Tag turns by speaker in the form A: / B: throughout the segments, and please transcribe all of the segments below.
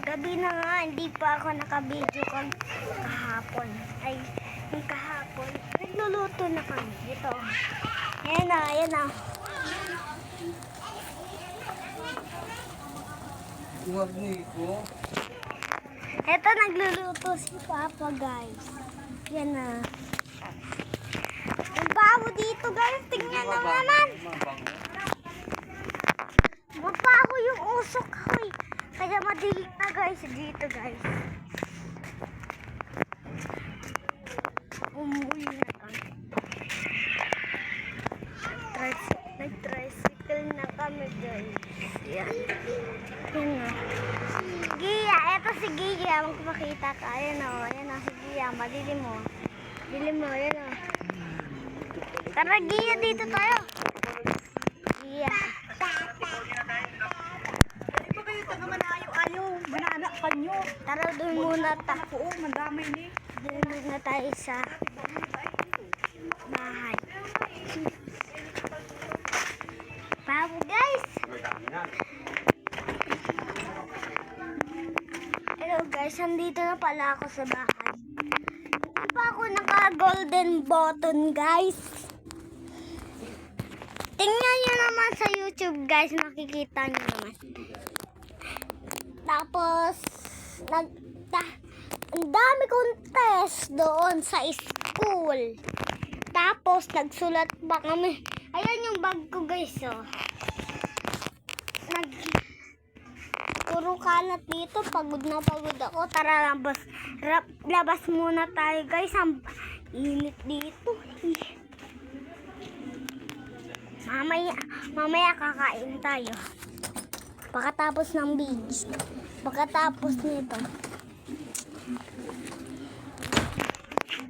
A: Gabi na nga, hindi pa ako nakabidyo kahapon. Ay, yung kahapon. Nagluluto na kami. Ito. Ayan na, ayan na.
B: Huwag nito.
A: Ito, nagluluto si Papa, guys. Yan na. Ang baho dito, guys. Tingnan nyo naman. Mabaho yung usok ko eh. Kaya madilim na, guys. Dito, guys. Umuwi na kami. Nag-tricycle na kami, guys. Yan. Yan na. Gia, eto si Gia. Magpapakita ka. Ayan o. Ayan o si Gia. Madilim mo. Dilim mo. Ayan o. Tara, Gia, dito tayo. Gia.
C: Hindi pa kayo taga manayo-ayo. Manaanak pa nyo.
A: Tara, doon muna tayo.
C: Oo, mandamay ni.
A: Doon muna tayo sa bahay. Bago, guys. Hello, guys. Nandito na pala ako sa bahay. Hindi pa ako naka-golden button, guys. Tingnan nyo naman sa YouTube, guys. Makikita nyo naman. Tapos, ang dami kong test doon sa school. Tapos, nagsulat pa kami. Ayan yung bag ko, guys, oh. Puro kalat dito. Pagod na pagod ako. Tara, labas muna tayo, guys. Ang init dito. Mamaya kakain tayo. Pagkatapos ng video. Pagkatapos nito.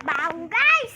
A: Bago, guys!